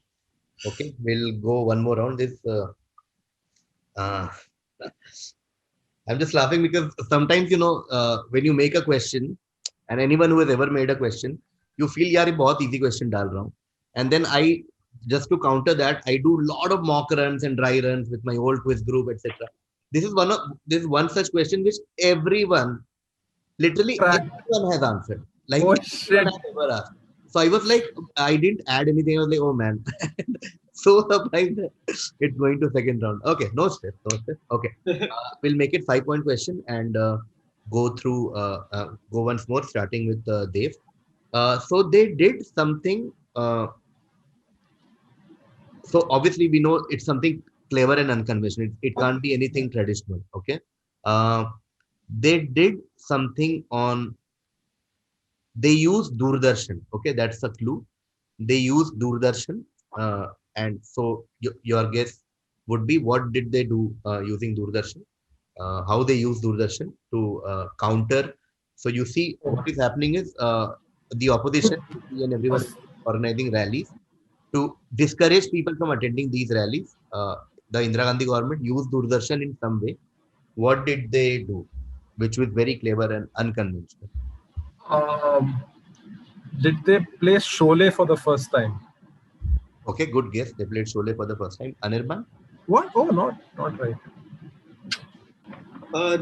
Okay, we'll go one more round. I'm just laughing because sometimes, when you make a question, and anyone who has ever made a question, you feel, yaar, ye bahut easy question dal raha hu. And then just to counter that, I do lot of mock runs and dry runs with my old quiz group, etc. This is one such question which literally everyone has answered. Like, Oh, everyone has ever asked. So I was like, I didn't add anything. I was like, oh man. So surprised that it's going to second round. Okay, no stress. Okay, we'll make it 5-point question and go once more, starting with Dev. So they did something. So obviously we know it's something clever and unconventional. It can't be anything traditional. Okay. They did something on. They use Doordarshan. Okay, that's a clue. They use Doordarshan. And so your guess would be, what did they do using Doordarshan? How they use Doordarshan to counter. So you see, what is happening is the opposition and everyone is organizing rallies to discourage people from attending these rallies. The Indira Gandhi government used Doordarshan in some way. What did they do? Which was very clever and unconventional. Did they play Sholay for the first time? Okay, good guess. They played Sholay for the first time. Anirban? What? Oh, not right.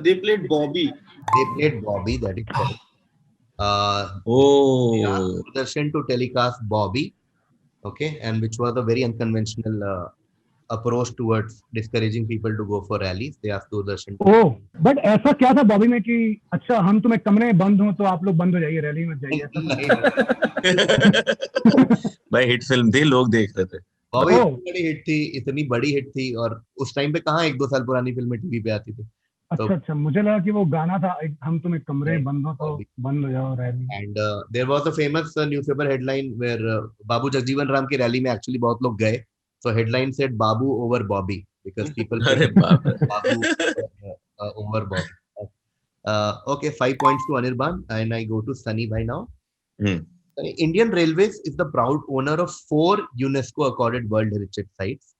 They played Bobby. They played Bobby, that is correct. Oh. They asked Doordarshan to telecast Bobby, okay, and which was a very unconventional approach towards discouraging people to go for rallies. They asked Doordarshan. Oh, but ऐसा क्या था बॉबी में कि अच्छा हम तुम्हें कमरे में बंद हो तो आप लोग बंद हो जाइए, रैली में जाइए. भाई हिट फिल्म थी, लोग देख रहे थे. बॉबी इतनी बड़ी हिट थी और उस टाइम पे कहाँ 1-2 साल पुरानी फिल्में टीवी पे आती थी. अच्छा, मुझे लगा कि वो गाना था हम तुम्हें कमरे में बंद हो तो बंद हो जाओ rally. And there was a famous newspaper headline where Babu Jagjeevan Ram की रैली में actually बहुत लोग गए. So headline said Babu over Bobby because people said Babu over Bobby. Okay, 5 points to Anirban, and I go to Sunny by now. Indian Railways is the proud owner of 4 UNESCO accorded World Heritage Sites.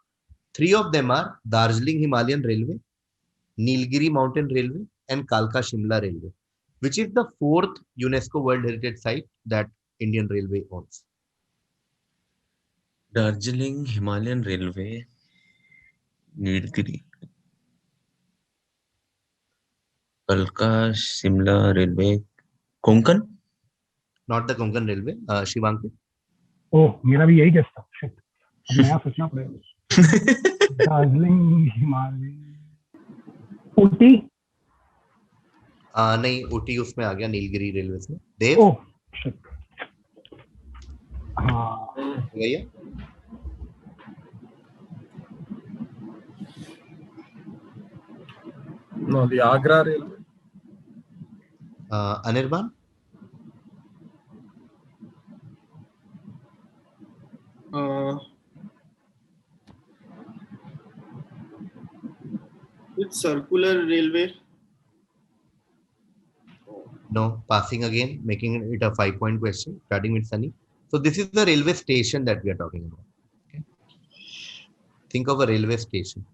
3 of them are Darjeeling Himalayan Railway, Nilgiri Mountain Railway, and Kalka Shimla Railway. Which is the 4th UNESCO World Heritage Site that Indian Railway owns? Darjeeling Himalayan Railway, Nilgiri, Kalka Shimla Railway, Konkan? Not the Konkan Railway. Shivankit? Oh, मेरा भी यही guess था. Shit. अब नया सोचना पड़ेगा. दार्जिलिंग हिमालय. ऊटी? नहीं, ऊटी उसमें आ गया, नीलगिरी रेलवे में. देव? Oh, shit. हाँ. भैया? No, the Agra Railway. Anirban? It's circular railway. No, passing again, making it a 5-point question, starting with Sunny. So this is the railway station that we are talking about. Okay. Think of a railway station.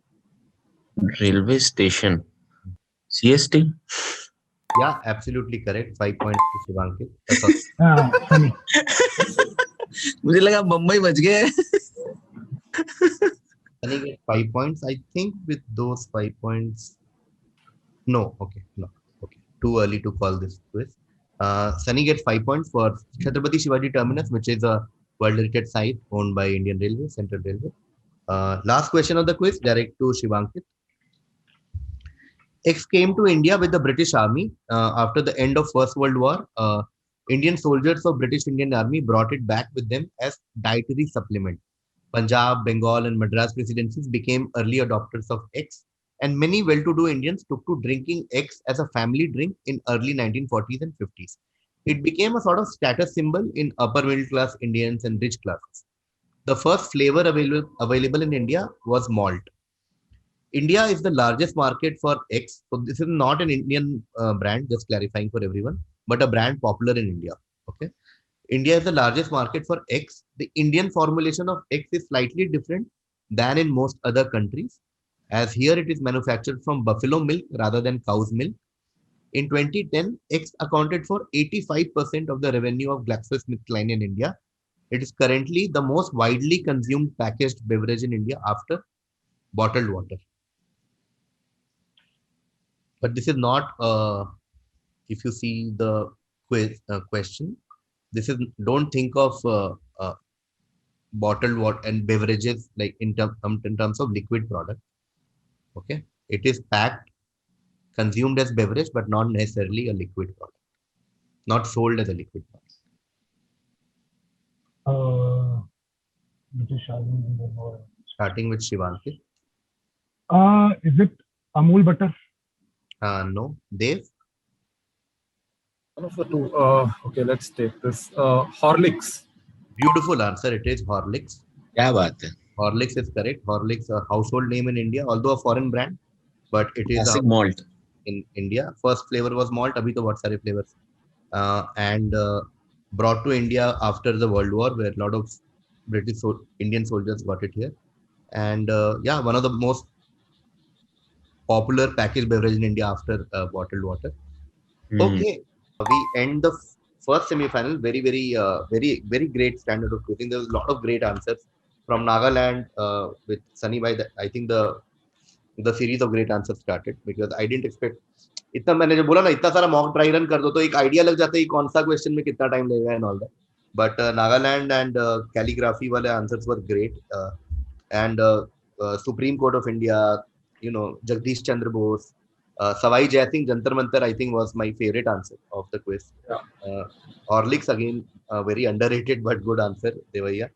Railway station. CST? Yeah, absolutely correct. 5 points to Shivankit. Sunny. मुझे लगा मुंबई बच गए. Sunny get 5 points. I think with those 5 points. No, okay, no. Okay, too early to call this quiz. Sunny gets 5 points for Chhatrapati Shivaji Terminus, which is a World Heritage Site owned by Indian Railway, Central Railway. Last question of the quiz, direct to Shivankit. X came to India with the British Army after the end of First World War. Indian soldiers of British Indian Army brought it back with them as dietary supplement. Punjab, Bengal, and Madras presidencies became early adopters of X, and many well-to-do Indians took to drinking X as a family drink in early 1940s and 50s. It became a sort of status symbol in upper middle class Indians and rich classes. The first flavor available in India was malt. India is the largest market for X. So this is not an Indian brand, just clarifying for everyone, but a brand popular in India. Okay. India is the largest market for X. The Indian formulation of X is slightly different than in most other countries, as here it is manufactured from buffalo milk rather than cow's milk. In 2010, X accounted for 85% of the revenue of GlaxoSmithKline in India. It is currently the most widely consumed packaged beverage in India after bottled water. But this is not, if you see the question, this is, don't think of bottled water and beverages like in terms of liquid product. Okay, it is packed, consumed as beverage, but not necessarily a liquid product, not sold as a liquid product. British Army in the war. Starting with Shivanki. Is it Amul butter? No, Dev. One of the two. Okay, let's take this. Horlicks. Beautiful answer. It is Horlicks. क्या बात है? Horlicks is correct. Horlicks, a household name in India, although a foreign brand, but it is Classic malt. in India. First flavor was malt. अभी तो बहुत सारे flavors. And brought to India after the World War, where a lot of Indian soldiers got it here. And yeah, one of the most popular packaged beverage in India after bottled water. Okay, we end the first semi-final. Very great standard of quizzing. There was a lot of great answers from Nagaland with Sunny Bhai. I think the series of great answers started because I didn't expect. इतना मैंने जो बोला ना इतना सारा mock dry run कर दो तो एक आइडिया लग जाता है कौन सा क्वेश्चन में कितना टाइम लगेगा and all that but Nagaland and calligraphy वाले answers were great and supreme court of India you know Jagdish Chandra Bose, Savai Jai Singh Jantar Mantar I think was my favorite answer of the quiz. Horlicks again very underrated but good answer Devaya.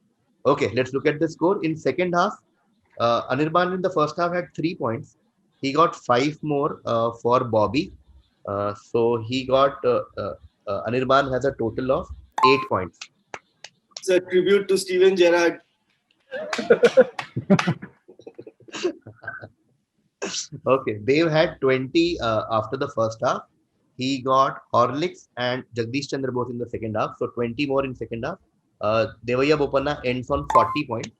Okay, let's look at the score in second half. Anirban in the first half had 3 points. He got 5 more for Bobby, so he got Anirban has a total of 8 points. It's a tribute to Steven Gerrard. Okay, Dev had 20 after the first half. He got Horlicks and Jagdish Chandra Bose in the second half, so 20 more in second half. Devaya Bopanna ends on 40 points.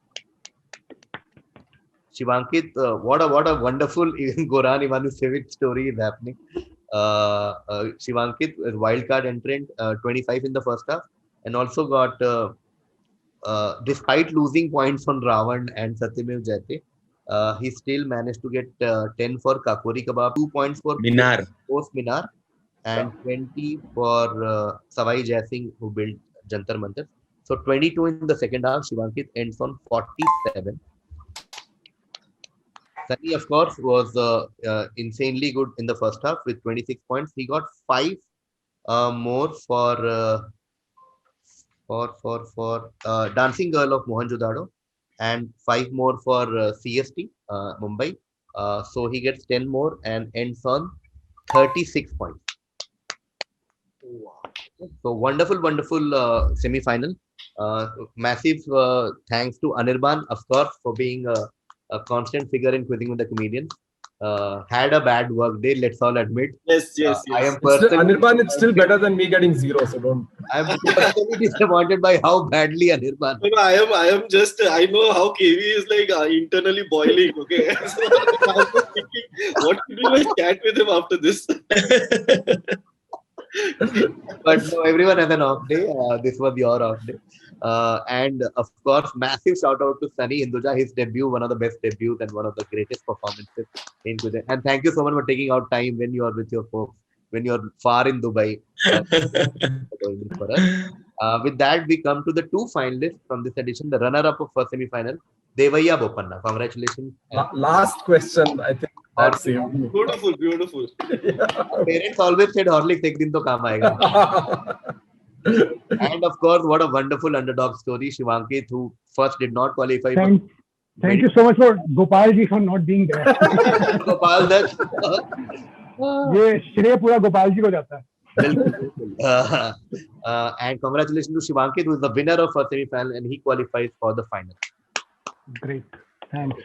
Shivankit, what a wonderful Goran Ivanisevic story is happening. Shivankit is wildcard entrant, 25 in the first half, and also got, despite losing points on Ravan and Satyamev Jayate, he still managed to get 10 for Kakori Kebab, 2 points for Minar. Post Minar, and 20 for Savai Jai Singh, who built Jantar Mantar. So 22 in the second half. Shivankit ends on 47. Sunny, of course, was insanely good in the first half with 26 points. He got 5 more for Dancing Girl of Mohenjo-daro and 5 more for CST Mumbai. So he gets 10 more and ends on 36 points. Wow. So wonderful semi-final. Massive thanks to Anirban, of course, for being a constant figure in Quizzing with the Comedians. Had a bad work day, let's all admit. Yes. I am personally Anirban, it's still better than me getting 0, so don't. I am personally disappointed by how badly Anirban. No, I am just. I know how KV is like internally boiling. Okay, so I was just thinking, what to do? I chat with him after this. But no, everyone has an off day. This was your off day. And of course, massive shout out to Sunny Hinduja, his debut, one of the best debuts and one of the greatest performances in Quizzing. And thank you so much for taking out time when you are with your folks, when you are far in Dubai. For us. With that, we come to the 2 finalists from this edition, the runner-up of first semi-final, Devaya Bopanna. Congratulations. Last question, I think. That saved me. Beautiful. Parents always said Horlicks ek din to kaam aayega. And of course, what a wonderful underdog story, Shivankit, who first did not qualify. Thank you so much for Gopal ji for not being there. Gopal Dutt. ये श्रेय पूरा गोपाल जी को जाता है. And congratulations to Shivankit, who is the winner of first semi-final, and he qualifies for the final. Great. Thanks.